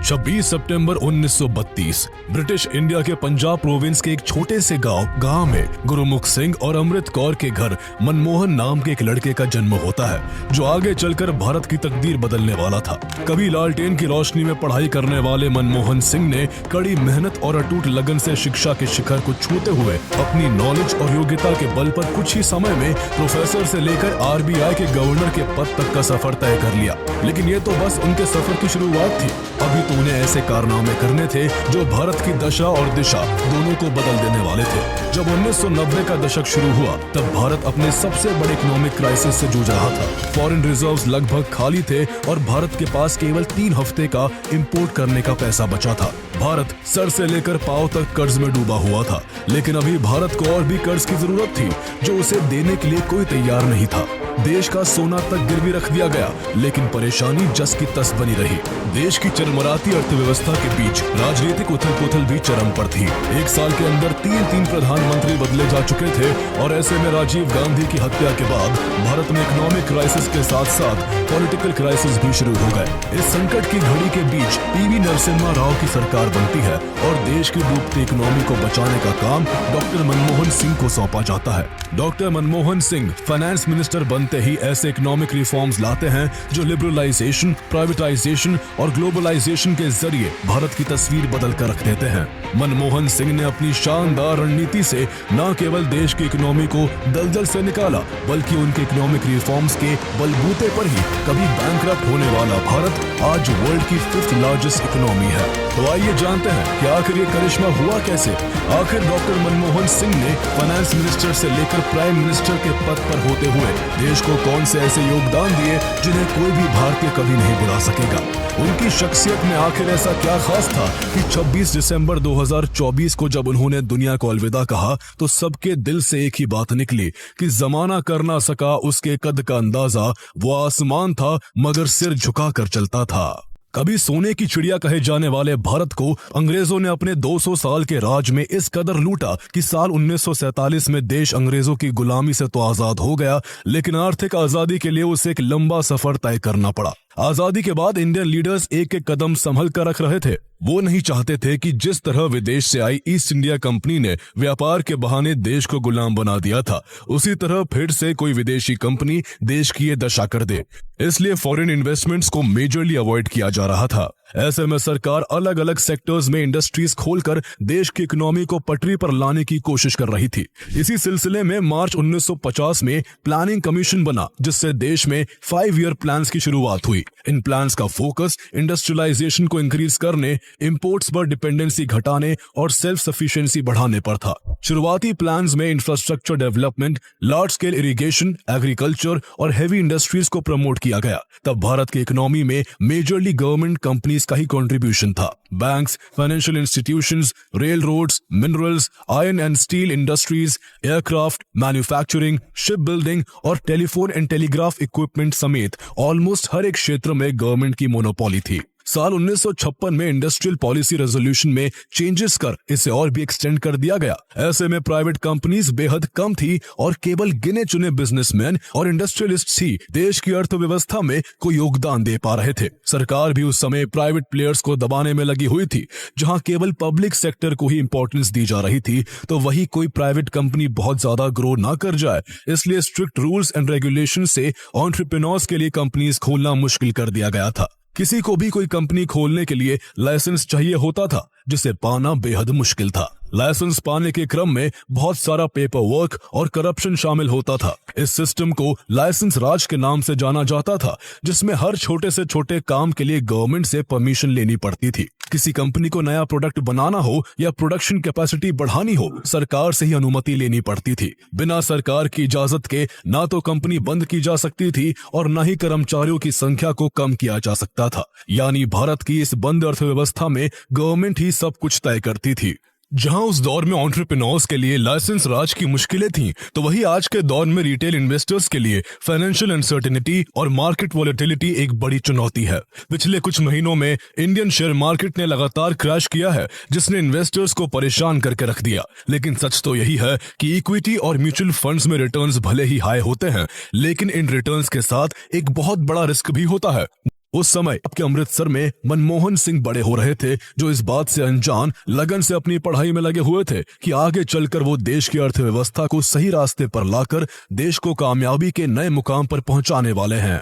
26 सितंबर 1932 British India के Punjab province के एक छोटे से गांव में गुरुमुख सिंह और अमृत कौर के घर मनमोहन नाम के एक लड़के का जन्म होता है, जो आगे चलकर भारत की तकदीर बदलने वाला था। कभी लालटेन की रोशनी में पढ़ाई करने वाले मनमोहन सिंह ने कड़ी मेहनत और अटूट लगन से शिक्षा के शिखर को छूते हुए अपनी नॉलेज और योग्यता के बल पर कुछ ही समय में प्रोफेसर से लेकर RBI के गवर्नर के पद तक का सफर तय कर लिया। लेकिन ये तो बस उनके सफर की शुरुआत थी। अभी तो उन्हें ऐसे कारनामे करने थे जो भारत की दशा और दिशा दोनों को बदल देने वाले थे। जब 1990 का दशक शुरू हुआ तब भारत अपने सबसे बड़े इकोनॉमिक क्राइसिस से जूझ रहा था। फॉरेन रिजर्व्स लगभग खाली थे और भारत के पास केवल 3 हफ्ते का इंपोर्ट करने का पैसा बचा था। भारत सर से लेकर पांव तक कर्ज में डूबा हुआ था, लेकिन अभी भारत को और भी कर्ज की जरूरत थी जो उसे देने के लिए कोई तैयार नहीं था। देश का सोना तक गिरवी रख दिया गया, लेकिन परेशानी जस की तस बनी रही। देश की चरमराती अर्थव्यवस्था के बीच राजनीतिक उथल-पुथल भी चरम पर थी। एक साल के अंदर 3 प्रधानमंत्री बदले जा चुके थे और ऐसे में राजीव गांधी की हत्या के बाद भारत में इकोनॉमिक क्राइसिस के साथ साथ पॉलिटिकल क्राइसिस भी शुरू हो गए। इस संकट की घड़ी के बीच PV नरसिम्हा राव की सरकार बनती है और देश की डूबती इकोनॉमी को बचाने का काम डॉक्टर मनमोहन सिंह को सौंपा जाता है। Doctor Manmohan Singh finance minister बनते ही ऐसे इकोनॉमिक रिफॉर्म्स लाते हैं जो लिबरलाइजेशन, प्राइवेटाइजेशन और ग्लोबलाइजेशन के जरिए भारत की तस्वीर बदल कर रख देते हैं। मनमोहन सिंह ने अपनी शानदार रणनीति से न केवल देश की इकोनॉमी को दलदल से निकाला, बल्कि उनके इकोनॉमिक रिफॉर्म्स के बलबूते पर ही कभी बैंकरप्ट होने वाला भारत आज वर्ल्ड की 5th लार्जेस्ट इकोनॉमी है। तो आइए जानते हैं कि आखिर ये करिश्मा हुआ कैसे। आखिर डॉक्टर मनमोहन सिंह ने फाइनेंस मिनिस्टर से लेकर प्राइम मिनिस्टर के पद पर होते हुए देश को कौन से ऐसे योगदान दिए जिन्हें कोई भी भारतीय कभी नहीं भुला सकेगा। उनकी शख्सियत में आखिर ऐसा क्या खास था कि 26 दिसंबर 2024 को जब उन्होंने दुनिया को अलविदा कहा तो सबके दिल से एक ही बात निकली कि जमाना कर ना सका उसके कद का अंदाजा, वो आसमान था मगर सिर झुका कर चलता था। कभी सोने की चिड़िया कहे जाने वाले भारत को अंग्रेजों ने अपने 200 साल के राज में इस कदर लूटा कि साल 1947 में देश अंग्रेजों की गुलामी से तो आजाद हो गया, लेकिन आर्थिक आजादी के लिए उसे एक लंबा सफर तय करना पड़ा। आजादी के बाद इंडियन लीडर्स एक एक कदम संभल कर रख रहे थे। वो नहीं चाहते थे कि जिस तरह विदेश से आई ईस्ट इंडिया कंपनी ने व्यापार के बहाने देश को गुलाम बना दिया था, उसी तरह फिर से कोई विदेशी कंपनी देश की ये दशा कर दे। इसलिए फॉरेन इन्वेस्टमेंट्स को मेजरली अवॉइड किया जा रहा था। ऐसे में सरकार अलग अलग सेक्टर्स में इंडस्ट्रीज खोलकर देश की इकोनॉमी को पटरी पर लाने की कोशिश कर रही थी। इसी सिलसिले में मार्च 1950 में प्लानिंग कमीशन बना, जिससे देश में 5 ईयर प्लान्स की शुरुआत हुई। इन प्लान्स का फोकस इंडस्ट्रियलाइजेशन को इंक्रीज करने, इंपोर्ट्स पर डिपेंडेंसी घटाने और सेल्फ सफिशिएंसी बढ़ाने पर था। शुरुआती प्लान्स में infrastructure development, large scale irrigation, agriculture और हेवी इंडस्ट्रीज को प्रमोट किया गया। तब भारत की इकोनॉमी में मेजरली गवर्नमेंट कंपनीज का ही कंट्रीब्यूशन था। Banks, financial institutions, rail roads, minerals, iron and steel industries, aircraft, manufacturing, ship building और टेलीफोन एंड टेलीग्राफ इक्विपमेंट समेत ऑलमोस्ट हर एक क्षेत्र में गवर्नमेंट की मोनोपोली थी। साल 1956 में इंडस्ट्रियल पॉलिसी रेजोल्यूशन में चेंजेस कर इसे और भी एक्सटेंड कर दिया गया। ऐसे में प्राइवेट कंपनीज बेहद कम थी और केवल गिने चुने बिजनेसमैन और इंडस्ट्रियलिस्ट्स ही देश की अर्थव्यवस्था में कोई योगदान दे पा रहे थे। सरकार भी उस समय प्राइवेट प्लेयर्स को दबाने में लगी हुई थी। जहां केवल पब्लिक सेक्टर को ही इंपॉर्टेंस दी जा रही थी, तो वही कोई प्राइवेट कंपनी बहुत ज्यादा ग्रो ना कर जाए, इसलिए स्ट्रिक्ट रूल्स एंड रेगुलेशन से एंटरप्रेन्योर्स के लिए कंपनीज खोलना मुश्किल कर दिया गया था। किसी को भी कोई कंपनी खोलने के लिए लाइसेंस चाहिए होता था, जिसे पाना बेहद मुश्किल था। लाइसेंस पाने के क्रम में बहुत सारा पेपर वर्क और करप्शन शामिल होता था। इस सिस्टम को लाइसेंस राज के नाम से जाना जाता था, जिसमें हर छोटे से छोटे काम के लिए गवर्नमेंट से परमिशन लेनी पड़ती थी। किसी कंपनी को नया प्रोडक्ट बनाना हो या प्रोडक्शन कैपेसिटी बढ़ानी हो, सरकार से ही अनुमति लेनी पड़ती थी। बिना सरकार की इजाजत के ना तो कंपनी बंद की जा सकती थी और न ही कर्मचारियों की संख्या को कम किया जा सकता था। यानी भारत की इस बंद अर्थव्यवस्था में गवर्नमेंट ही सब कुछ तय करती थी। जहां उस दौर में एंटरप्रेन्योर्स के लिए लाइसेंस राज की मुश्किलें थीं, तो वही आज के दौर में रिटेल इन्वेस्टर्स के लिए फाइनेंशियल अनसर्टेनिटी और मार्केट वोलेटिलिटी एक बड़ी चुनौती है। पिछले कुछ महीनों में इंडियन शेयर मार्केट ने लगातार क्रैश किया है, जिसने इन्वेस्टर्स को परेशान करके रख दिया। लेकिन सच तो यही है कि इक्विटी और म्यूचुअल फंड्स में रिटर्न्स भले ही हाई होते हैं, लेकिन इन रिटर्न्स के साथ एक बहुत बड़ा रिस्क भी होता है। उस समय आपके अमृतसर में मनमोहन सिंह बड़े हो रहे थे, जो इस बात से अनजान लगन से अपनी पढ़ाई में लगे हुए थे कि आगे चलकर वो देश की अर्थव्यवस्था को सही रास्ते पर लाकर देश को कामयाबी के नए मुकाम पर पहुंचाने वाले हैं।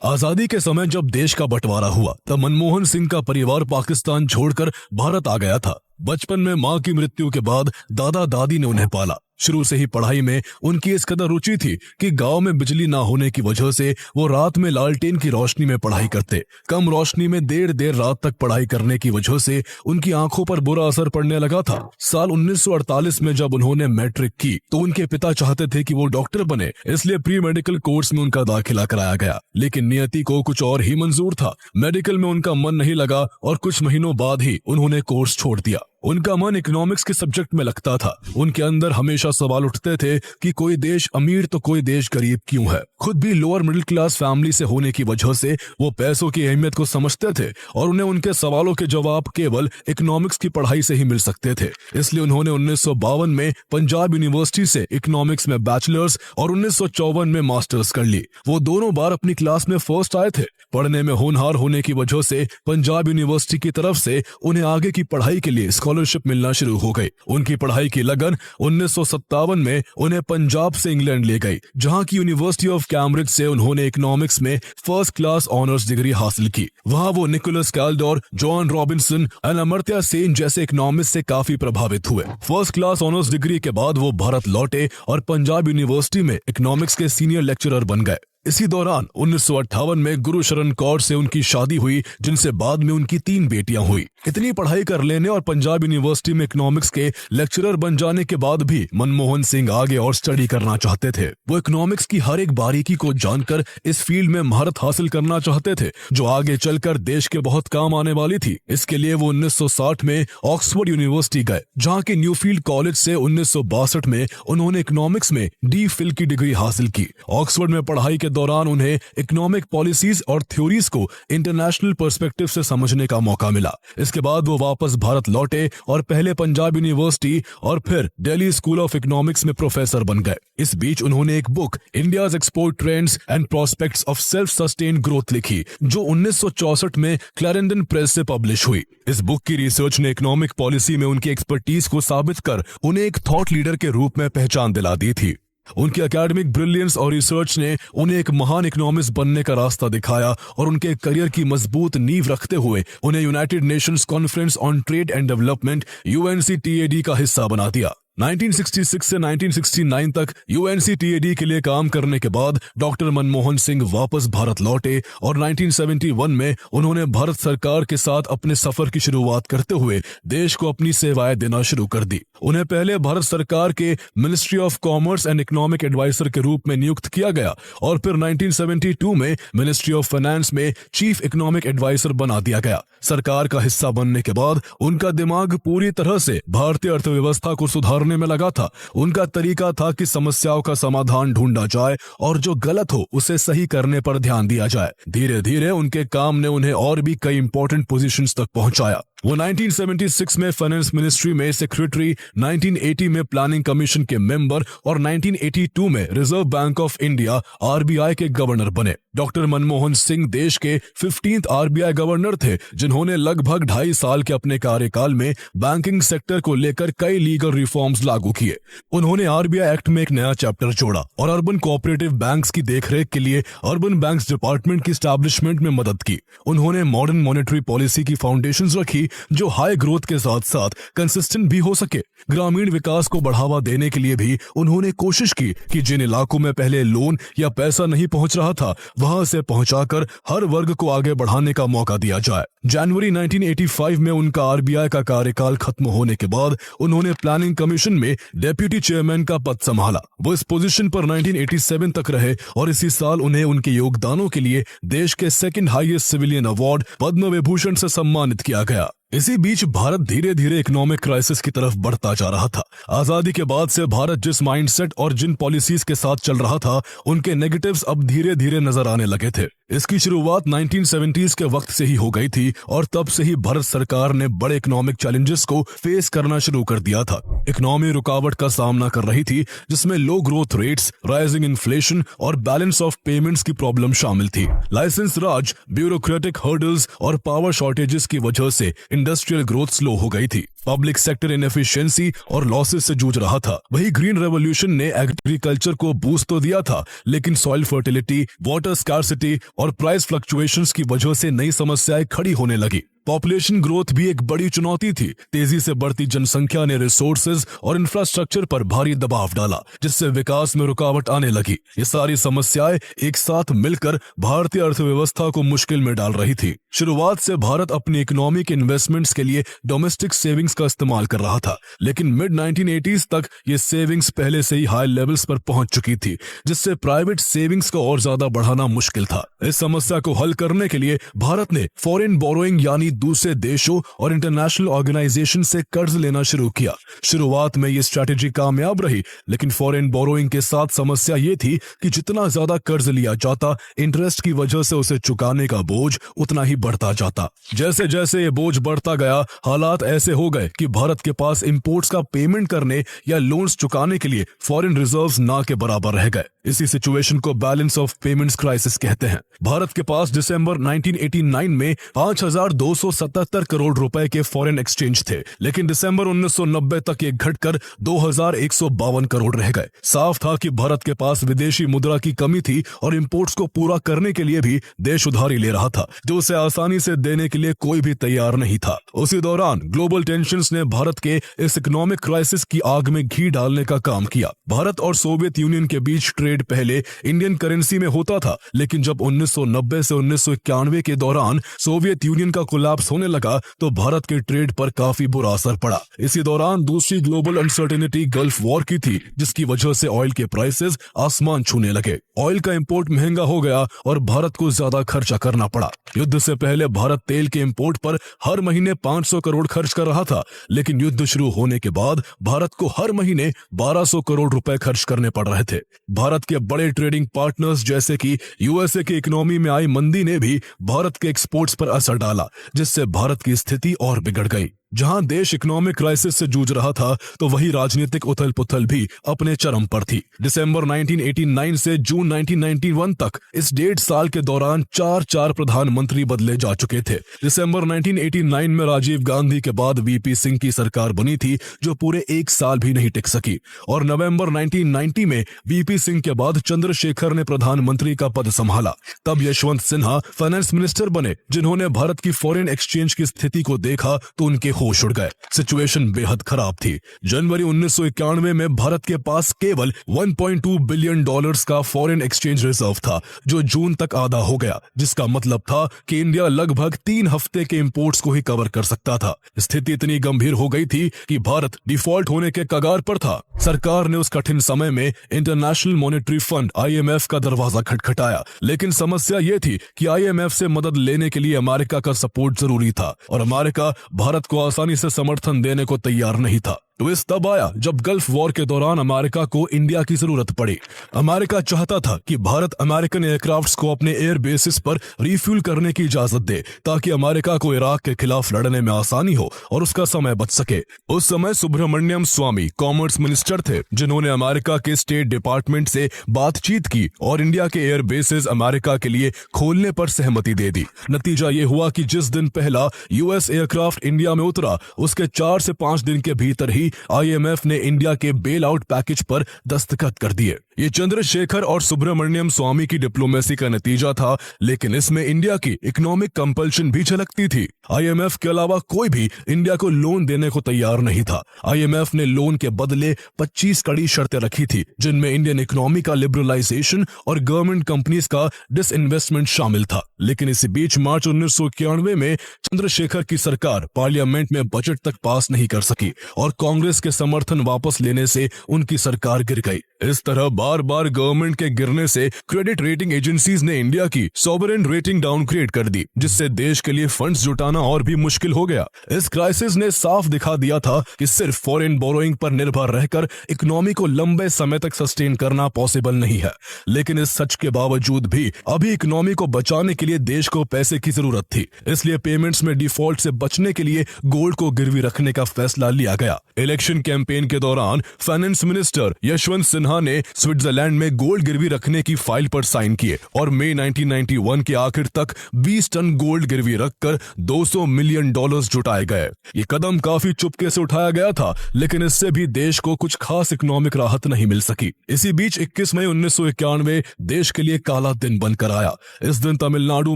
आजादी के समय जब देश का बंटवारा हुआ तब मनमोहन सिंह का परिवार पाकिस्तान छोड़कर भारत आ गया था। बचपन में मां की मृत्यु के बाद दादा दादी ने उन्हें पाला। शुरू से ही पढ़ाई में उनकी इस कदर रुचि थी कि गांव में बिजली ना होने की वजह से वो रात में लालटेन की रोशनी में पढ़ाई करते। कम रोशनी में देर देर रात तक पढ़ाई करने की वजह से उनकी आंखों पर बुरा असर पड़ने लगा था। साल 1948 में जब उन्होंने मैट्रिक की तो उनके पिता चाहते थे कि वो डॉक्टर बने, इसलिए प्री मेडिकल कोर्स में उनका दाखिला कराया गया, लेकिन नियति को कुछ और ही मंजूर था। मेडिकल में उनका मन नहीं लगा और कुछ महीनों बाद ही उन्होंने कोर्स छोड़ दिया। उनका मन इकोनॉमिक्स के सब्जेक्ट में लगता था। उनके अंदर हमेशा सवाल उठते थे कि कोई देश अमीर तो कोई देश गरीब क्यों है। खुद भी लोअर मिडिल क्लास फैमिली से होने की वजह से वो पैसों की अहमियत को समझते थे और उन्हें उनके सवालों के जवाब केवल इकोनॉमिक्स की पढ़ाई से ही मिल सकते थे। इसलिए उन्होंने 1952 में पंजाब यूनिवर्सिटी से इकोनॉमिक्स में बैचलर्स और 1954 में मास्टर्स कर ली। वो दोनों बार अपनी क्लास में फर्स्ट आए थे। पढ़ने में होनहार होने की वजह से पंजाब यूनिवर्सिटी की तरफ से उन्हें आगे की पढ़ाई के लिए स्कॉलरशिप मिलना शुरू हो गई। उनकी पढ़ाई की लगन 1957 में उन्हें पंजाब से इंग्लैंड ले गई, जहां की यूनिवर्सिटी ऑफ कैम्ब्रिज से उन्होंने इकोनॉमिक्स में फर्स्ट क्लास ऑनर्स डिग्री हासिल की। वहां वो निकोलस कैल्डोर, जॉन रॉबिन्सन और अमर्त्य सेन जैसे इकोनॉमिस्ट से काफी प्रभावित हुए। फर्स्ट क्लास ऑनर्स डिग्री के बाद वो भारत लौटे और पंजाब यूनिवर्सिटी में इकोनॉमिक्स के सीनियर लेक्चरर बन गए। इसी दौरान 1958 में गुरुशरण कौर से उनकी शादी हुई, जिनसे बाद में उनकी 3 बेटियां हुई। इतनी पढ़ाई कर लेने और पंजाब यूनिवर्सिटी में इकोनॉमिक्स के लेक्चरर बन जाने के बाद भी मनमोहन सिंह आगे और स्टडी करना चाहते थे। वो इकोनॉमिक्स की हर एक बारीकी को जानकर इस फील्ड में महारत हासिल करना चाहते थे, जो आगे चलकर देश के बहुत काम आने वाली थी। इसके लिए वो 1960 में ऑक्सफोर्ड यूनिवर्सिटी गए, जहाँ के न्यूफील्ड कॉलेज से 1962 में उन्होंने इकोनॉमिक्स में डी.फिल की डिग्री हासिल की। ऑक्सफोर्ड में पढ़ाई के दौरान उन्हें इकोनॉमिक पॉलिसीज और थ्योरीज को इंटरनेशनल पर्सपेक्टिव से समझने का मौका मिला। इसके बाद वो वापस भारत लौटे और पहले पंजाब यूनिवर्सिटी और फिर दिल्ली स्कूल ऑफ इकोनॉमिक्स में प्रोफेसर बन गए। इस बीच उन्होंने एक book India's export trends and prospects of self sustained growth लिखी, जो 1964 में क्लैरेंडन प्रेस से पब्लिश हुई। इस बुक की रिसर्च ने इकोनॉमिक पॉलिसी में उनकी एक्सपर्टीज को साबित कर उन्हें एक थॉट लीडर के रूप में पहचान दिला दी थी। उनकी एकेडमिक ब्रिलियंस और रिसर्च ने उन्हें एक महान इकोनॉमिस्ट बनने का रास्ता दिखाया और उनके करियर की मजबूत नींव रखते हुए उन्हें United Nations conference on trade and development UNCTAD का हिस्सा बना दिया। 1966 से 1969 तक UNCTAD के लिए काम करने के बाद डॉक्टर मनमोहन सिंह वापस भारत लौटे और 1971 में उन्होंने भारत सरकार के साथ अपने सफर की शुरुआत करते हुए देश को अपनी सेवाएं देना शुरू कर दी। उन्हें पहले भारत सरकार के ministry of commerce and economic advisor के रूप में नियुक्त किया गया और फिर 1972 में मिनिस्ट्री ऑफ फाइनेंस में चीफ इकोनॉमिक एडवाइजर बना दिया गया। सरकार का हिस्सा बनने के बाद उनका दिमाग पूरी तरह से भारतीय अर्थव्यवस्था को सुधारने में लगा था। उनका तरीका था कि समस्याओं का समाधान ढूंढा जाए और जो गलत हो उसे सही करने पर ध्यान दिया जाए। धीरे धीरे उनके काम ने उन्हें और भी कई इंपॉर्टेंट पोजीशंस तक पहुंचाया। वो 1976 में फाइनेंस मिनिस्ट्री में सेक्रेटरी, 1980 में प्लानिंग कमीशन के मेंबर और 1982 में reserve bank of India RBI के गवर्नर बने। डॉक्टर मनमोहन सिंह देश के 15th RBI गवर्नर थे, जिन्होंने लगभग 2.5 साल के अपने कार्यकाल में बैंकिंग सेक्टर को लेकर कई लीगल रिफॉर्म्स लागू किए। उन्होंने RBI एक्ट में एक नया चैप्टर जोड़ा और अर्बन कोऑपरेटिव बैंक्स की देखरेख के लिए अर्बन बैंक्स डिपार्टमेंट की एस्टैब्लिशमेंट में मदद की। उन्होंने मॉडर्न मॉनेटरी पॉलिसी की फाउंडेशंस रखी, जो हाई ग्रोथ के साथ साथ कंसिस्टेंट भी हो सके। ग्रामीण विकास को बढ़ावा देने के लिए भी उन्होंने कोशिश की कि जिन इलाकों में पहले लोन या पैसा नहीं पहुंच रहा था, वहां से पहुंचाकर हर वर्ग को आगे बढ़ाने का मौका दिया जाए। जनवरी 1985 में उनका RBI का कार्यकाल खत्म होने के बाद उन्होंने प्लानिंग कमीशन में डेप्यूटी चेयरमैन का पद संभाला। वो इस पोजीशन पर 1987 तक रहे और इसी साल उन्हें उनके योगदानों के लिए देश के second highest civilian award Padma Vibhushan से सम्मानित किया गया। इसी बीच भारत धीरे धीरे इकोनॉमिक क्राइसिस की तरफ बढ़ता जा रहा था। आजादी के बाद से भारत जिस माइंडसेट और जिन पॉलिसीज के साथ चल रहा था, उनके नेगेटिव्स अब धीरे धीरे नजर आने लगे थे। इसकी शुरुआत 1970s के वक्त से ही हो गई थी और तब से ही भारत सरकार ने बड़े इकोनॉमिक चैलेंजेस को फेस करना शुरू कर दिया था। इकोनॉमी रुकावट का सामना कर रही थी, जिसमें लो ग्रोथ रेट्स, राइजिंग इन्फ्लेशन और बैलेंस ऑफ पेमेंट्स की प्रॉब्लम शामिल थी। लाइसेंस राज, ब्यूरोक्रेटिक हर्डल्स और पावर शॉर्टेजेस की वजह से इंडस्ट्रियल ग्रोथ स्लो हो गई थी। पब्लिक सेक्टर इनएफिशिएंसी और लॉसेस से जूझ रहा था। वही ग्रीन रेवोल्यूशन ने एग्रीकल्चर को बूस्ट तो दिया था, लेकिन सॉइल फर्टिलिटी, वाटर स्कार्सिटी और प्राइस फ्लक्चुएशंस की वजह से नई समस्याएं खड़ी होने लगी। पॉपुलेशन ग्रोथ भी एक बड़ी चुनौती थी। तेजी से बढ़ती जनसंख्या ने रिसोर्सेज और इंफ्रास्ट्रक्चर पर भारी दबाव डाला, जिससे विकास में रुकावट आने लगी। ये सारी समस्याएं एक साथ मिलकर भारतीय अर्थव्यवस्था को मुश्किल में डाल रही थी। शुरुआत से भारत अपनी इकोनॉमिक इन्वेस्टमेंट्स के लिए डोमेस्टिक सेविंग्स का इस्तेमाल कर रहा था, लेकिन मिड 1980s तक ये सेविंग्स पहले से ही हाई लेवल्स पर पहुंच चुकी थी, जिससे प्राइवेट सेविंग्स को और ज्यादा बढ़ाना मुश्किल था। इस समस्या को हल करने के लिए भारत ने फॉरेन बोरोइंग यानी दूसरे देशों और इंटरनेशनल ऑर्गेनाइजेशन से कर्ज लेना शुरू किया। शुरुआत में ये स्ट्रैटेजी कामयाब रही, लेकिन फॉरेन बोरोइंग के साथ समस्या ये थी कि जितना ज्यादा कर्ज लिया जाता, इंटरेस्ट की वजह से उसे चुकाने का बोझ उतना ही बढ़ता जाता। जैसे जैसे ये बोझ बढ़ता गया, हालात ऐसे हो गए कि भारत के पास इंपोर्ट्स का पेमेंट करने या लोन्स चुकाने के लिए फॉरेन रिजर्व्स ना के बराबर रह गए। इसी सिचुएशन को बैलेंस ऑफ पेमेंट्स क्राइसिस कहते हैं। भारत के पास दिसंबर 1989 में 5,277 करोड़ रुपए के फॉरेन एक्सचेंज थे, लेकिन दिसंबर 1990 तक ये घटकर 2,152 करोड़ रह गए। साफ था कि भारत के पास विदेशी मुद्रा की कमी थी और इंपोर्ट्स को पूरा करने के लिए भी देश उधारी ले रहा था, जो उसे आसानी से देने के लिए कोई भी तैयार नहीं था। उसी दौरान ग्लोबल टेंशंस ने भारत के इस इकोनॉमिक क्राइसिस की आग में घी डालने का काम किया। भारत और सोवियत यूनियन के बीच ट्रेड पहले इंडियन करेंसी में होता था, लेकिन जब 1990 से 1991 के दौरान सोवियत यूनियन का कोलैप्स होने लगा तो भारत के ट्रेड पर काफी बुरा असर पड़ा। इसी दौरान दूसरी ग्लोबल अनसर्टेनिटी गल्फ वॉर की थी, जिसकी वजह से ऑयल के प्राइसेस आसमान छूने लगे। ऑयल का इंपोर्ट महंगा हो गया और भारत को ज्यादा खर्चा करना पड़ा। युद्ध से पहले भारत तेल के इंपोर्ट पर हर महीने 500 करोड़ खर्च कर रहा था, लेकिन युद्ध शुरू होने के बाद भारत को हर महीने 1200 करोड़ रुपए खर्च करने पड़ रहे थे। भारत के बड़े ट्रेडिंग पार्टनर्स जैसे कि यूएसए की इकोनॉमी में आई मंदी ने भी भारत के एक्सपोर्ट्स पर असर डाला, जिससे भारत की स्थिति और बिगड़ गई। जहां देश इकोनॉमिक क्राइसिस से जूझ रहा था, तो वही राजनीतिक उथल पुथल भी अपने चरम पर थी। दिसंबर 1989 से जून 1991 तक इस 1.5 साल के दौरान 4 प्रधानमंत्री बदले जा चुके थे। दिसंबर 1989 में राजीव गांधी के बाद वीपी सिंह की सरकार बनी थी, जो पूरे 1 साल भी नहीं टिक सकी, और नवंबर 1990 में वीपी सिंह के बाद चंद्रशेखर ने प्रधानमंत्री का पद संभाला। तब यशवंत सिन्हा फाइनेंस मिनिस्टर बने, जिन्होंने भारत की फॉरेन एक्सचेंज की स्थिति को देखा तो उनके होश उड़ गए। सिचुएशन बेहद खराब थी। जनवरी 1991 में भारत के पास केवल $1.2 बिलियन का फॉरेन एक्सचेंज रिजर्व था, जो जून तक आधा हो गया, जिसका मतलब था कि इंडिया लगभग 3 हफ्ते के इंपोर्ट्स को ही कवर कर सकता था। स्थिति इतनी गंभीर हो गई थी कि भारत डिफॉल्ट होने के कगार पर था। सरकार ने उस कठिन समय में इंटरनेशनल मॉनेटरी फंड IMF का दरवाजा खटखटाया, लेकिन समस्या यह थी कि IMF से मदद लेने के लिए अमेरिका का सपोर्ट जरूरी था, और अमेरिका भारत को आसानी से समर्थन देने को तैयार नहीं था। ट्विस्ट तब आया जब गल्फ वॉर के दौरान अमेरिका को इंडिया की जरूरत पड़ी। अमेरिका चाहता था कि भारत अमेरिकन एयरक्राफ्ट्स को अपने एयर बेसिस पर रिफ्यूल करने की इजाजत दे, ताकि अमेरिका को इराक के खिलाफ लड़ने में आसानी हो और उसका समय बच सके। उस समय सुब्रमण्यम स्वामी कॉमर्स मिनिस्टर थे, जिन्होंने अमेरिका के स्टेट डिपार्टमेंट से बातचीत की और इंडिया के एयर बेसिस अमेरिका के लिए खोलने पर सहमति दे दी। नतीजा ये हुआ कि जिस दिन पहला US एयरक्राफ्ट इंडिया में उतरा, उसके 4 से 5 दिन के भीतर ही IMF ने इंडिया के बेल आउट पैकेज पर दस्तखत कर दिए। ये चंद्रशेखर और सुब्रमण्यम स्वामी की डिप्लोमेसी का नतीजा था, लेकिन इसमें इंडिया की इकोनॉमिक कंपल्शन भी झलकती थी। IMF के अलावा कोई भी इंडिया को लोन देने को तैयार नहीं था। IMF ने लोन के बदले 25 कड़ी शर्तें रखी थी, जिनमें इंडियन इकोनॉमी का लिबरलाइजेशन और गवर्नमेंट कंपनीज का डिसइन्वेस्टमेंट शामिल था। लेकिन इसी बीच मार्च 1991 में चंद्रशेखर की सरकार पार्लियामेंट में बजट तक पास नहीं कर सकी और कांग्रेस के समर्थन वापस लेने से उनकी सरकार गिर गई। इस तरह बार बार गवर्नमेंट के गिरने से क्रेडिट रेटिंग एजेंसीज ने इंडिया की सॉवरेन रेटिंग डाउनग्रेड कर दी, जिससे देश के लिए फंड्स जुटाना और भी मुश्किल हो गया। इस क्राइसिस ने साफ दिखा दिया था कि सिर्फ फॉरेन बोरोइंग पर निर्भर रहकर इकोनॉमी को लंबे समय तक सस्टेन करना पॉसिबल नहीं है। लेकिन इस सच के बावजूद भी अभी इकोनॉमी को बचाने के लिए देश को पैसे की जरूरत थी, इसलिए पेमेंट्स में डिफॉल्ट से बचने के लिए गोल्ड को गिरवी रखने का फैसला लिया गया। इलेक्शन कैंपेन के दौरान फाइनेंस मिनिस्टर यशवंत सिन्हा ने स्विट्जरलैंड में गोल्ड गिरवी रखने की फाइल पर साइन किए और मई 1991 के आखिर तक 20 टन गोल्ड गिरवी रखकर $200 मिलियन जुटाए गए। ये कदम काफी चुपके से उठाया गया था, लेकिन इससे भी देश को कुछ खास इकोनॉमिक राहत नहीं मिल सकी। इसी बीच 21 मई 1991 देश के लिए काला दिन बनकर आया। इस दिन तमिलनाडु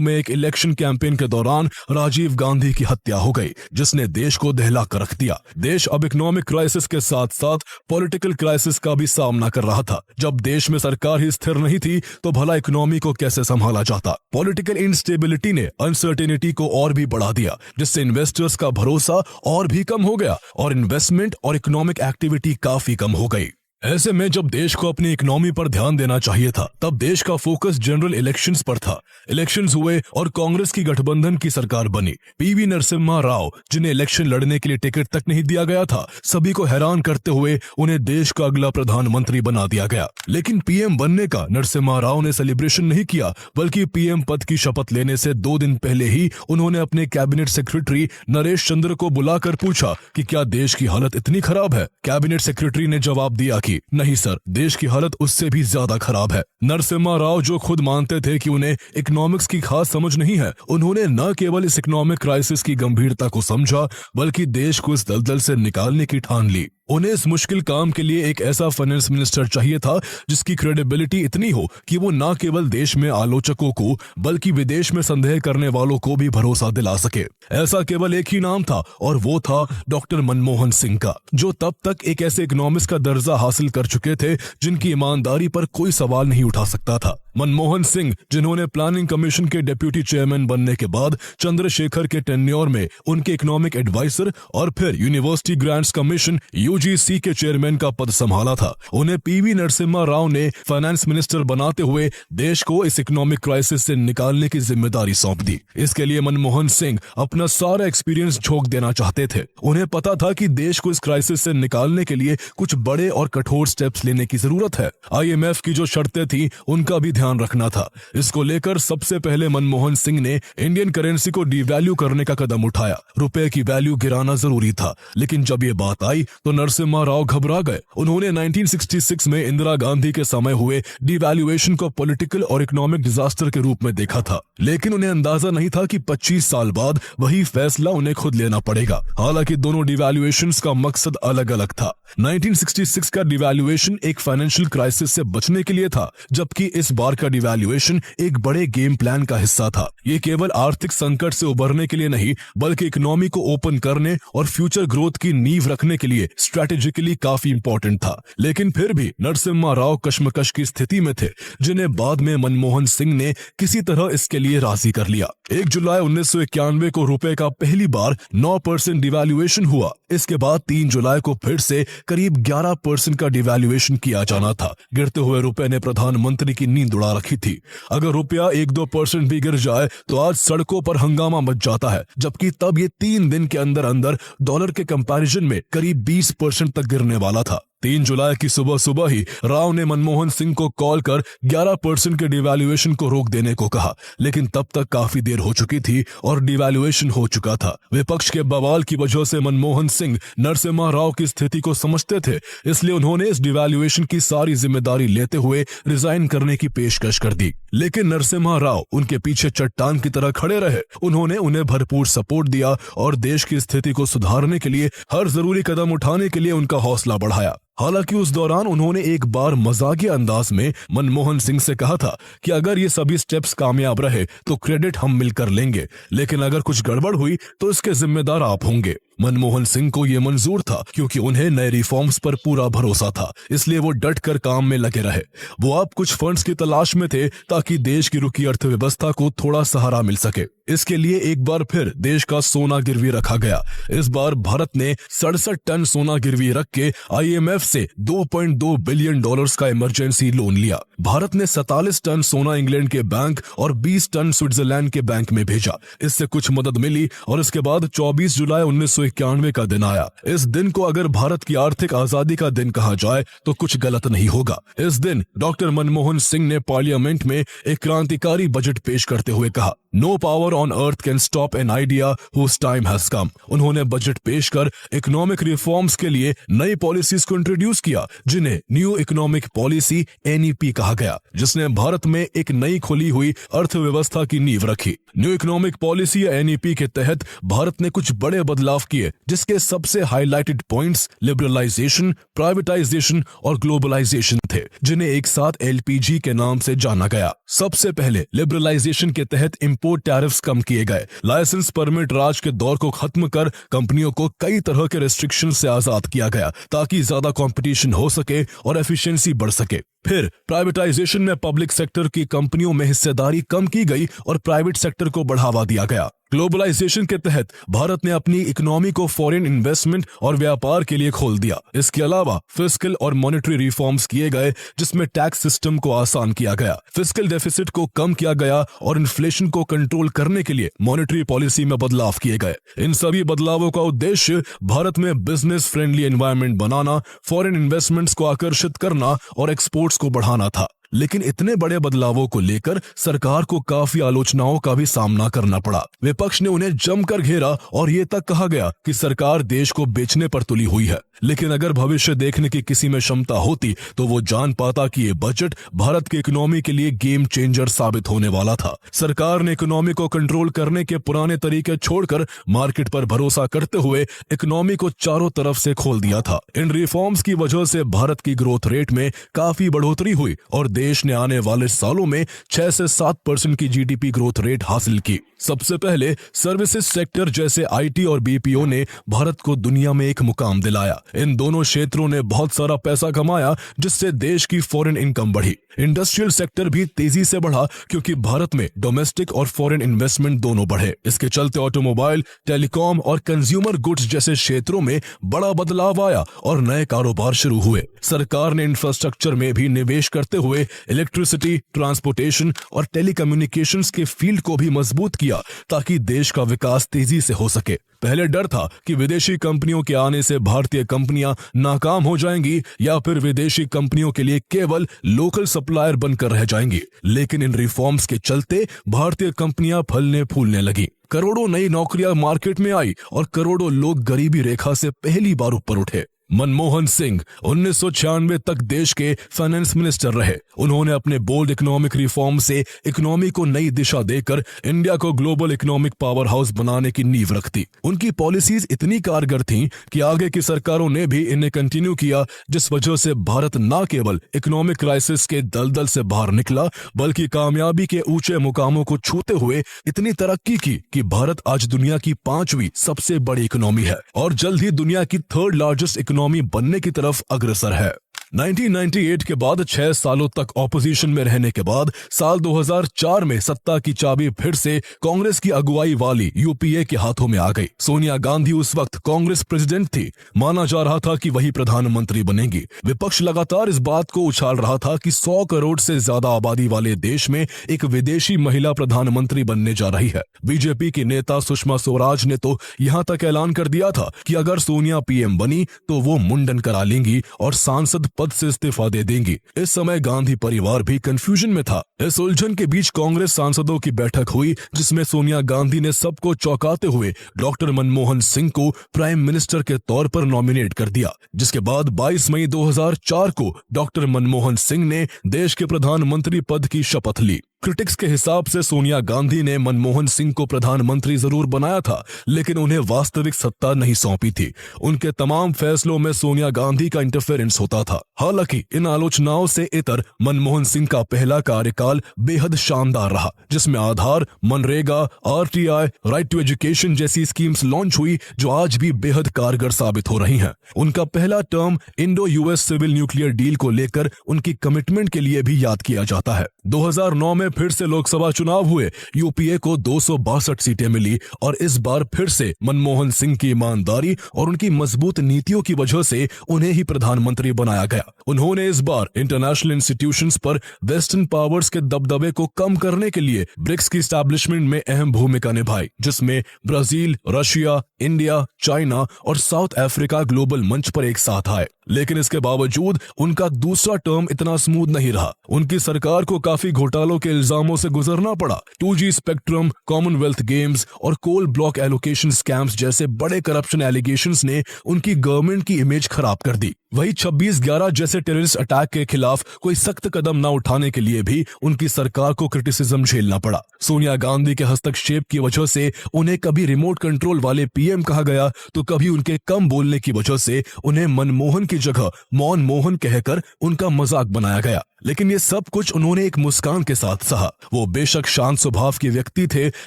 में एक इलेक्शन कैंपेन के दौरान राजीव गांधी की हत्या हो गई, जिसने देश को दहला कर रख दिया। देश अब इकोनॉमिक क्राइसिस के साथ साथ पॉलिटिकल क्राइसिस का भी सामना कर रहा था। जब देश में सरकार ही स्थिर नहीं थी तो भला इकोनॉमी को कैसे संभाला जाता। पॉलिटिकल इंस्टेबिलिटी ने अनसर्टेनिटी को और भी बढ़ा दिया, जिससे इन्वेस्टर्स का भरोसा और भी कम हो गया और इन्वेस्टमेंट और इकोनॉमिक एक्टिविटी काफी कम हो गई। ऐसे में जब देश को अपनी इकोनॉमी पर ध्यान देना चाहिए था, तब देश का फोकस जनरल इलेक्शंस पर था। इलेक्शंस हुए और कांग्रेस की गठबंधन की सरकार बनी। पीवी नरसिम्हा राव, जिन्हें इलेक्शन लड़ने के लिए टिकट तक नहीं दिया गया था, सभी को हैरान करते हुए उन्हें देश का अगला प्रधानमंत्री बना दिया गया। लेकिन पीएम बनने का नरसिम्हा राव ने सेलिब्रेशन नहीं किया, बल्कि पीएम पद की शपथ लेने से 2 दिन पहले ही उन्होंने अपने कैबिनेट सेक्रेटरी नरेश चंद्र को बुलाकर पूछा कि क्या देश की हालत इतनी खराब है। कैबिनेट सेक्रेटरी ने जवाब दिया कि नहीं सर, देश की हालत उससे भी ज्यादा खराब है। नरसिम्हा राव, जो खुद मानते थे कि उन्हें इकोनॉमिक्स की खास समझ नहीं है, उन्होंने न केवल इस इकोनॉमिक क्राइसिस की गंभीरता को समझा, बल्कि देश को इस दलदल से निकालने की ठान ली। उन्हें इस मुश्किल काम के लिए एक ऐसा फाइनेंस मिनिस्टर चाहिए था जिसकी क्रेडिबिलिटी इतनी हो कि वो न केवल देश में आलोचकों को बल्कि विदेश में संदेह करने वालों को भी भरोसा दिला सके। ऐसा केवल एक ही नाम था और वो था डॉक्टर मनमोहन सिंह का, जो तब तक एक ऐसे इकोनॉमिस्ट का दर्जा हासिल कर चुके थे जिनकी ईमानदारी पर कोई सवाल नहीं उठा सकता था। मनमोहन सिंह, जिन्होंने प्लानिंग कमीशन के डेप्यूटी चेयरमैन बनने के बाद चंद्रशेखर के टेन्योर में उनके इकोनॉमिक एडवाइजर और फिर यूनिवर्सिटी ग्रांट्स कमीशन यूजीसी के चेयरमैन का पद संभाला था। उन्हें पीवी नरसिम्हा राव ने फाइनेंस मिनिस्टर बनाते हुए देश को इस इकोनॉमिक क्राइसिस से निकालने की जिम्मेदारी सौंप दी। इसके लिए मनमोहन सिंह अपना सारा एक्सपीरियंस झोंक देना चाहते थे। उन्हें पता था कि देश को इस क्राइसिस से निकालने के लिए कुछ बड़े और कठोर स्टेप्स लेने की जरूरत है। IMF की जो शर्तें थी उनका भी ध्यान रखना था। इसको लेकर सबसे पहले मनमोहन सिंह ने इंडियन करेंसी को डिवैल्यू करने का कदम उठाया। रुपए की वैल्यू गिराना जरूरी था, लेकिन जब ये बात आई तो नरसिम्हा राव घबरा गए। उन्होंने 1966 में इंदिरा गांधी के समय हुए डिवैल्यूएशन को पॉलिटिकल और इकोनॉमिक डिजास्टर के रूप में देखा था, लेकिन उन्हें अंदाजा नहीं था कि 25 साल बाद वही फैसला उन्हें खुद लेना पड़ेगा। हालांकि दोनों डिवैल्यूएशंस का मकसद अलग अलग था। 1966 का डिवैल्यूएशन एक फाइनेंशियल क्राइसिस से बचने के लिए था, जबकि इस बार का डिवैल्यूएशन एक बड़े गेम प्लान का हिस्सा था। ये केवल आर्थिक संकट से उबरने के लिए नहीं, बल्कि इकोनॉमी को ओपन करने और फ्यूचर ग्रोथ की नींव रखने के लिए स्ट्रेटेजिकली काफी इंपॉर्टेंट था। लेकिन फिर भी नरसिम्हा राव कश्मकश की स्थिति में थे, जिन्हें बाद में मनमोहन सिंह ने किसी तरह इसके लिए राजी कर लिया। 1 जुलाई 1991 को रुपए का पहली बार 9% डिवैल्यूएशन हुआ। इसके बाद 3 जुलाई को फिर से करीब 11% का डिवैल्यूएशन किया जाना था। गिरते हुए रुपए ने प्रधानमंत्री की नींद उड़ा रखी थी। अगर रुपया 1-2% भी गिर जाए तो आज सड़कों पर हंगामा मच जाता है, जबकि तब ये 3 दिन के अंदर अंदर डॉलर के कंपैरिजन में करीब 20% तक गिरने वाला था। 3 जुलाई की सुबह सुबह ही राव ने मनमोहन सिंह को कॉल कर 11% के डिवैल्यूएशन को रोक देने को कहा, लेकिन तब तक काफी देर हो चुकी थी और डिवैल्यूएशन हो चुका था। विपक्ष के बवाल की वजह से मनमोहन सिंह नरसिम्हा राव की स्थिति को समझते थे, इसलिए उन्होंने इस डिवैल्यूएशन की सारी जिम्मेदारी लेते हुए रिजाइन करने की पेशकश कर दी। लेकिन नरसिम्हा राव उनके पीछे चट्टान की तरह खड़े रहे। उन्होंने उन्हें भरपूर सपोर्ट दिया और देश की स्थिति को सुधारने के लिए हर जरूरी कदम उठाने के लिए उनका हौसला बढ़ाया। हालांकि उस दौरान उन्होंने एक बार मजाकिया अंदाज में मनमोहन सिंह से कहा था कि अगर ये सभी स्टेप्स कामयाब रहे तो क्रेडिट हम मिलकर लेंगे, लेकिन अगर कुछ गड़बड़ हुई तो इसके जिम्मेदार आप होंगे। मनमोहन सिंह को यह मंजूर था, क्योंकि उन्हें नए रिफॉर्म्स पर पूरा भरोसा था, इसलिए वो डट कर काम में लगे रहे। वो अब कुछ फंड्स की तलाश में थे ताकि देश की रुकी अर्थव्यवस्था को थोड़ा सहारा मिल सके। इसके लिए एक बार फिर देश का सोना गिरवी रखा गया। इस बार भारत ने 67 टन सोना गिरवी रख के IMF से $2.2 बिलियन का इमरजेंसी लोन लिया। भारत ने 47 टन सोना इंग्लैंड के बैंक और 20 टन स्विट्जरलैंड के बैंक में भेजा। इससे कुछ मदद मिली और इसके बाद 24 जुलाई 1991 का दिन आया। इस दिन को अगर भारत की आर्थिक आजादी का दिन कहा जाए तो कुछ गलत नहीं होगा। इस दिन डॉक्टर मनमोहन सिंह ने पार्लियामेंट में एक क्रांतिकारी बजट पेश करते हुए कहा, no power on earth can stop an idea whose time has come. उन्होंने बजट पेश कर इकोनॉमिक रिफॉर्म्स के लिए नई पॉलिसीज को इंट्रोड्यूस किया, जिन्हें न्यू इकोनॉमिक पॉलिसी NEP कहा गया, जिसने भारत में एक नई खुली हुई अर्थव्यवस्था की नींव रखी। न्यू इकोनॉमिक पॉलिसी या NEP के तहत भारत ने कुछ बड़े बदलाव किए, जिसके सबसे हाईलाइटेड पॉइंट्स लिबरलाइजेशन, प्राइवेटाइजेशन और ग्लोबलाइजेशन थे, जिन्हें एक साथ LPG के नाम से जाना गया। सबसे पहले लिबरलाइजेशन के तहत इंपोर्ट टैरिफ्स कम किए गए। लाइसेंस परमिट राज के दौर को खत्म कर कंपनियों को कई तरह के रेस्ट्रिक्शन से आजाद किया गया, ताकि ज्यादा कंपटीशन हो सके और एफिशिएंसी बढ़ सके। फिर प्राइवेटाइजेशन में पब्लिक सेक्टर की कंपनियों में हिस्सेदारी कम की गई और प्राइवेट सेक्टर को बढ़ावा दिया गया। ग्लोबलाइजेशन के तहत भारत ने अपनी इकोनॉमी को फॉरेन इन्वेस्टमेंट और व्यापार के लिए खोल दिया। इसके अलावा फिस्कल और मॉनेटरी रिफॉर्म्स किए गए, जिसमें टैक्स सिस्टम को आसान किया गया, फिस्कल डेफिसिट को कम किया गया और इन्फ्लेशन को कंट्रोल करने के लिए मॉनेटरी पॉलिसी में बदलाव किए गए। इन सभी बदलावों का उद्देश्य भारत में बिजनेस फ्रेंडली एनवायरनमेंट बनाना, फॉरेन इन्वेस्टमेंट्स को आकर्षित करना और एक्सपोर्ट्स को बढ़ाना था। लेकिन इतने बड़े बदलावों को लेकर सरकार को काफी आलोचनाओं का भी सामना करना पड़ा। विपक्ष ने उन्हें जमकर घेरा और ये तक कहा गया कि सरकार देश को बेचने पर तुली हुई है। लेकिन अगर भविष्य देखने की किसी में क्षमता होती तो वो जान पाता कि ये बजट भारत की इकोनॉमी के लिए गेम चेंजर साबित होने वाला था। सरकार ने इकोनॉमी को कंट्रोल करने के पुराने तरीके छोड़कर मार्केट पर भरोसा करते हुए इकोनॉमी को चारों तरफ से खोल दिया था। इन रिफॉर्म्स की वजह से भारत की ग्रोथ रेट में काफी बढ़ोतरी हुई और देश ने आने वाले सालों में 6 से 7% की GDP ग्रोथ रेट हासिल की। सबसे पहले सर्विसेज सेक्टर जैसे IT और BPO ने भारत को दुनिया में एक मुकाम दिलाया। इन दोनों क्षेत्रों ने बहुत सारा पैसा कमाया, जिससे देश की फॉरेन इनकम बढ़ी। इंडस्ट्रियल सेक्टर भी तेजी से बढ़ा, क्योंकि भारत में डोमेस्टिक और फॉरेन इन्वेस्टमेंट दोनों बढ़े। इसके चलते ऑटोमोबाइल, टेलीकॉम और कंज्यूमर गुड्स जैसे क्षेत्रों में बड़ा बदलाव आया और नए कारोबार शुरू हुए। सरकार ने इंफ्रास्ट्रक्चर में भी निवेश करते हुए इलेक्ट्रिसिटी, ट्रांसपोर्टेशन और टेलीकम्युनिकेशंस के फील्ड को भी मजबूत किया, ताकि देश का विकास तेजी से हो सके। पहले डर था कि विदेशी कंपनियों के आने से भारतीय कंपनियां नाकाम हो जाएंगी या फिर विदेशी कंपनियों के लिए केवल लोकल सप्लायर बनकर रह जाएंगी। लेकिन इन रिफॉर्म्स के चलते भारतीय कंपनियां फलने फूलने लगी। करोड़ों नई नौकरियां मार्केट में आई और करोड़ों लोग गरीबी रेखा से पहली बार ऊपर उठे। मनमोहन सिंह 1996 तक देश के फाइनेंस मिनिस्टर रहे। उन्होंने अपने बोल्ड इकोनॉमिक रिफॉर्म से इकोनॉमी को नई दिशा देकर इंडिया को ग्लोबल इकोनॉमिक पावर हाउस बनाने की नींव रख दी। उनकी पॉलिसीज इतनी कारगर थीं कि आगे की सरकारों ने भी इन्हें कंटिन्यू किया, जिस वजह से भारत न केवल इकोनॉमिक क्राइसिस के दलदल से बाहर निकला, बल्कि कामयाबी के ऊंचे मुकामों को छूते हुए इतनी तरक्की की कि भारत आज दुनिया की 5वीं सबसे बड़ी इकोनॉमी है और जल्द ही दुनिया की 3rd लार्जेस्ट इकोनॉमी बनने की तरफ अग्रसर है। 1998 के बाद 6 सालों तक ऑपोजिशन में रहने के बाद साल 2004 में सत्ता की चाबी फिर से कांग्रेस की अगुवाई वाली UPA के हाथों में आ गई। सोनिया गांधी उस वक्त कांग्रेस प्रेसिडेंट थी। माना जा रहा था कि वही प्रधानमंत्री बनेंगी। विपक्ष लगातार इस बात को उछाल रहा था कि 100 करोड़ से ज्यादा आबादी वाले देश में एक विदेशी महिला प्रधानमंत्री बनने जा रही है। बीजेपी की नेता सुषमा स्वराज ने तो यहाँ तक ऐलान कर दिया था कि अगर सोनिया PM बनी तो वो मुंडन करा लेंगी और सांसद पद से इस्तीफा दे देंगी। इस समय गांधी परिवार भी कंफ्यूजन में था। इस उलझन के बीच कांग्रेस सांसदों की बैठक हुई, जिसमें सोनिया गांधी ने सबको चौंकाते हुए डॉक्टर मनमोहन सिंह को प्राइम मिनिस्टर के तौर पर नॉमिनेट कर दिया। जिसके बाद 22 मई 2004 को डॉक्टर मनमोहन सिंह ने देश के प्रधानमंत्री पद की शपथ ली। क्रिटिक्स के हिसाब से सोनिया गांधी ने मनमोहन सिंह को प्रधानमंत्री जरूर बनाया था, लेकिन उन्हें वास्तविक सत्ता नहीं सौंपी थी। उनके तमाम फैसलों में सोनिया गांधी का इंटरफेरेंस होता था। हालांकि इन आलोचनाओं से इतर मनमोहन सिंह का पहला कार्यकाल बेहद शानदार रहा, जिसमें Aadhaar, MNREGA, RTI, right to education जैसी स्कीम्स लॉन्च हुई, जो आज भी बेहद कारगर साबित हो रही हैं। उनका पहला term Indo US civil nuclear deal को लेकर उनकी कमिटमेंट के लिए भी याद किया जाता है। 2009 में में फिर से लोकसभा चुनाव हुए। यूपीए को 262 सीटें मिली और इस बार फिर से मनमोहन सिंह की ईमानदारी और उनकी मजबूत नीतियों की वजह से उन्हें ही प्रधानमंत्री बनाया गया। उन्होंने इस बार इंटरनेशनल इंस्टीट्यूशंस पर वेस्टर्न पावर्स के दबदबे को कम करने के लिए ब्रिक्स की एस्टैब्लिशमेंट में अहम भूमिका निभाई, जिसमें ब्राजील, रशिया, इंडिया, चाइना और साउथ अफ्रीका ग्लोबल मंच पर एक साथ आए। लेकिन इसके बावजूद उनका दूसरा टर्म इतना स्मूथ नहीं रहा। उनकी सरकार को काफी घोटालों के इल्जामों से गुजरना पड़ा। 2G स्पेक्ट्रम, कॉमनवेल्थ गेम्स और कोल ब्लॉक एलोकेशन स्कैम्स जैसे बड़े करप्शन एलिगेशंस ने उनकी गवर्नमेंट की इमेज खराब कर दी। वही 26/11 जैसे टेररिस्ट अटैक के खिलाफ कोई सख्त कदम न उठाने के लिए भी उनकी सरकार को क्रिटिसिज्म झेलना पड़ा। सोनिया गांधी के हस्तक्षेप की वजह से उन्हें कभी रिमोट कंट्रोल वाले पीएम कहा गया, तो कभी उनके कम बोलने की वजह से उन्हें मनमोहन की जगह मौन मोहन कहकर उनका मजाक बनाया गया। लेकिन ये सब कुछ उन्होंने एक मुस्कान के साथ सहा। वो बेशक शांत स्वभाव के व्यक्ति थे,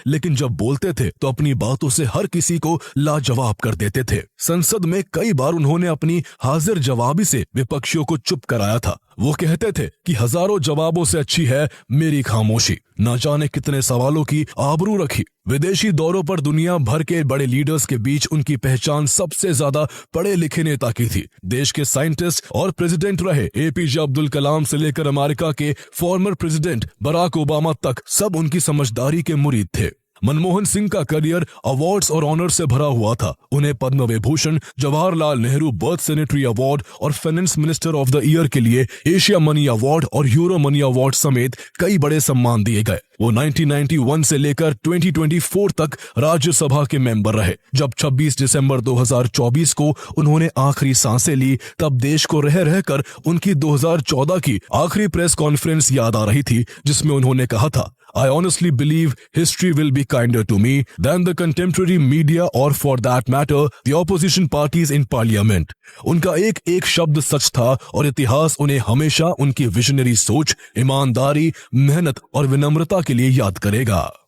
लेकिन जब बोलते थे तो अपनी बातों से हर किसी को लाजवाब कर देते थे। संसद में कई बार उन्होंने अपनी हाजिर जवाबी से विपक्षियों को चुप कराया था। वो कहते थे कि हजारों जवाबों से अच्छी है मेरी खामोशी। न जाने कितने सवालों की आबरू रखी। विदेशी दौरों पर दुनिया भर के बड़े लीडर्स के बीच उनकी पहचान सबसे ज्यादा पढ़े लिखे नेता की थी। देश के साइंटिस्ट और प्रेसिडेंट रहे एपीजे अब्दुल कलाम से लेकर अमेरिका के फॉर्मर प्रेसिडेंट बराक ओबामा तक सब उनकी समझदारी के मुरीद थे। मनमोहन सिंह का करियर अवार्ड्स और ऑनर से भरा हुआ था। उन्हें Padma Vibhushan, Jawaharlal Nehru birth centenary award और finance minister of the year के लिए एशिया मनी अवार्ड और यूरो मनी अवार्ड समेत कई बड़े सम्मान दिए गए। वो 1991 से लेकर 2024 तक राज्यसभा के मेंबर रहे। जब 26 दिसंबर 2024 को उन्होंने आखिरी सांसें ली, तब देश को रह रहकर उनकी 2014 की आखिरी प्रेस कॉन्फ्रेंस याद आ रही थी, जिसमें उन्होंने कहा था, I honestly believe history will be kinder to me than the contemporary media or for that matter the opposition parties in parliament। उनका एक एक शब्द सच था और इतिहास उन्हें हमेशा उनकी विजनरी सोच, ईमानदारी, मेहनत और विनम्रता के लिए याद करेगा।